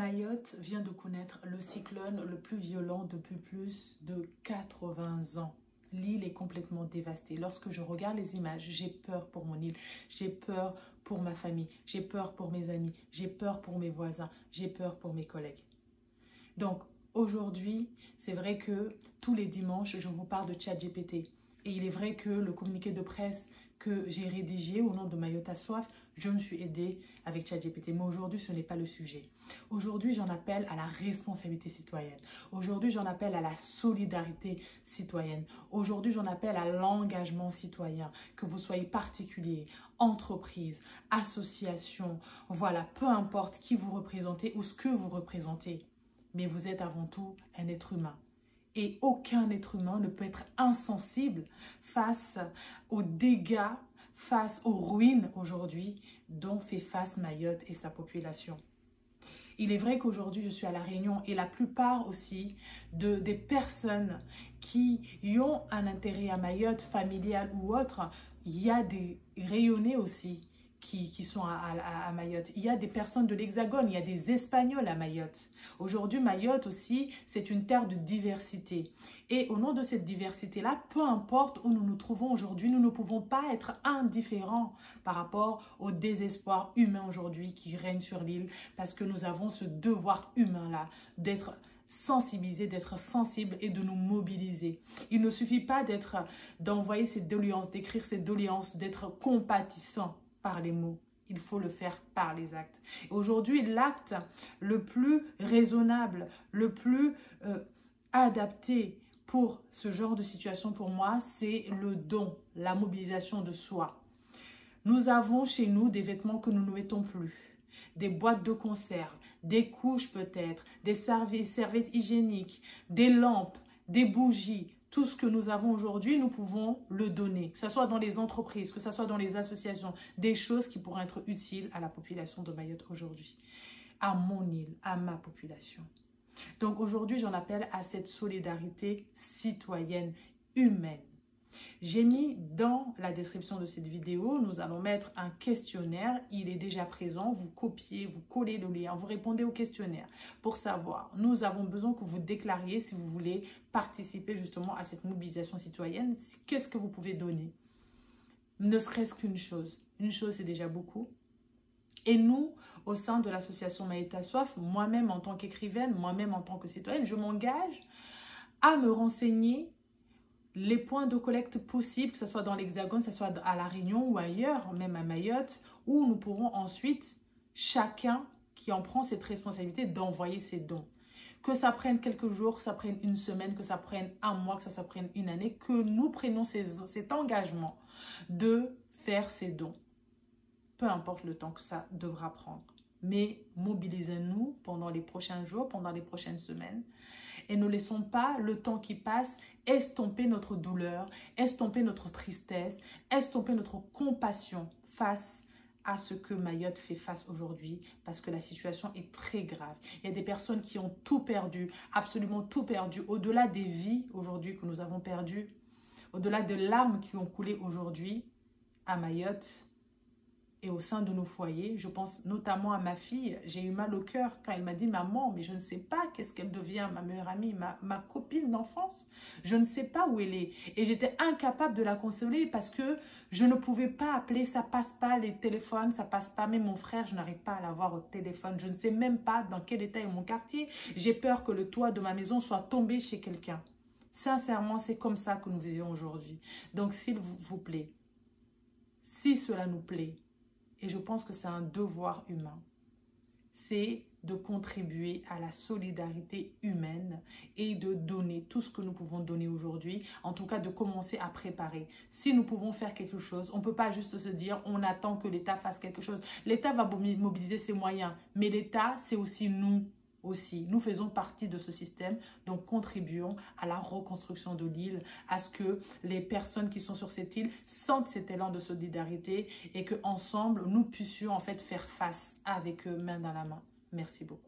Mayotte vient de connaître le cyclone le plus violent depuis plus de 80 ans. L'île est complètement dévastée. Lorsque je regarde les images, j'ai peur pour mon île, j'ai peur pour ma famille, j'ai peur pour mes amis, j'ai peur pour mes voisins, j'ai peur pour mes collègues. Donc aujourd'hui, c'est vrai que tous les dimanches, je vous parle de ChatGPT. Et il est vrai que le communiqué de presse que j'ai rédigé au nom de Mayotte a soif, je me suis aidée avec ChatGPT. Mais aujourd'hui, ce n'est pas le sujet. Aujourd'hui, j'en appelle à la responsabilité citoyenne. Aujourd'hui, j'en appelle à la solidarité citoyenne. Aujourd'hui, j'en appelle à l'engagement citoyen. Que vous soyez particulier, entreprise, association, voilà, peu importe qui vous représentez ou ce que vous représentez. Mais vous êtes avant tout un être humain. Et aucun être humain ne peut être insensible face aux dégâts, face aux ruines aujourd'hui dont fait face Mayotte et sa population. Il est vrai qu'aujourd'hui, je suis à La Réunion et la plupart aussi des personnes qui y ont un intérêt à Mayotte, familial ou autre, il y a des rayonnés aussi qui sont à Mayotte. Il y a des personnes de l'Hexagone, il y a des Espagnols à Mayotte. Aujourd'hui, Mayotte aussi, c'est une terre de diversité. Et au nom de cette diversité-là, peu importe où nous nous trouvons aujourd'hui, nous ne pouvons pas être indifférents par rapport au désespoir humain aujourd'hui qui règne sur l'île, parce que nous avons ce devoir humain-là d'être sensibiliser, d'être sensible et de nous mobiliser. Il ne suffit pas d'envoyer ces doléances, d'écrire ces doléances, d'être compatissant par les mots. Il faut le faire par les actes. Aujourd'hui, l'acte le plus raisonnable, le plus adapté pour ce genre de situation pour moi, c'est le don, la mobilisation de soi. Nous avons chez nous des vêtements que nous ne mettons plus, des boîtes de conserve, des couches peut-être, des serviettes hygiéniques, des lampes, des bougies. Tout ce que nous avons aujourd'hui, nous pouvons le donner, que ce soit dans les entreprises, que ce soit dans les associations, des choses qui pourraient être utiles à la population de Mayotte aujourd'hui, à mon île, à ma population. Donc aujourd'hui, j'en appelle à cette solidarité citoyenne, humaine. J'ai mis dans la description de cette vidéo, nous allons mettre un questionnaire. Il est déjà présent. Vous copiez, vous collez le lien, vous répondez au questionnaire pour savoir. Nous avons besoin que vous déclariez si vous voulez participer justement à cette mobilisation citoyenne. Qu'est-ce que vous pouvez donner? Ne serait-ce qu'une chose. Une chose, c'est déjà beaucoup. Et nous, au sein de l'association Mayotte a soif, moi-même en tant qu'écrivaine, moi-même en tant que citoyenne, je m'engage à me renseigner les points de collecte possibles, que ce soit dans l'Hexagone, que ce soit à La Réunion ou ailleurs, même à Mayotte, où nous pourrons ensuite, chacun qui en prend cette responsabilité d'envoyer ses dons. Que ça prenne quelques jours, que ça prenne une semaine, que ça prenne un mois, que ça prenne une année, que nous prenions cet engagement de faire ces dons. Peu importe le temps que ça devra prendre. Mais mobilisez-nous pendant les prochains jours, pendant les prochaines semaines. Et ne laissons pas le temps qui passe estomper notre douleur, estomper notre tristesse, estomper notre compassion face à ce que Mayotte fait face aujourd'hui, parce que la situation est très grave. Il y a des personnes qui ont tout perdu, absolument tout perdu, au-delà des vies aujourd'hui que nous avons perdues, au-delà des larmes qui ont coulé aujourd'hui à Mayotte. Et au sein de nos foyers, je pense notamment à ma fille. J'ai eu mal au cœur quand elle m'a dit « Maman, mais je ne sais pas qu'est-ce qu'elle devient, ma meilleure amie, ma copine d'enfance. Je ne sais pas où elle est. » Et j'étais incapable de la consoler parce que je ne pouvais pas appeler, ça passe pas les téléphones, ça passe pas. Même mon frère, je n'arrive pas à l'avoir au téléphone. Je ne sais même pas dans quel état est mon quartier. J'ai peur que le toit de ma maison soit tombé chez quelqu'un. Sincèrement, c'est comme ça que nous vivons aujourd'hui. Donc, s'il vous plaît, si cela nous plaît, et je pense que c'est un devoir humain, c'est de contribuer à la solidarité humaine et de donner tout ce que nous pouvons donner aujourd'hui, en tout cas de commencer à préparer. Si nous pouvons faire quelque chose, on ne peut pas juste se dire on attend que l'État fasse quelque chose. L'État va mobiliser ses moyens, mais l'État, c'est aussi nous. Aussi, nous faisons partie de ce système, donc contribuons à la reconstruction de l'île, à ce que les personnes qui sont sur cette île sentent cet élan de solidarité et qu'ensemble, nous puissions en fait faire face avec eux main dans la main. Merci beaucoup.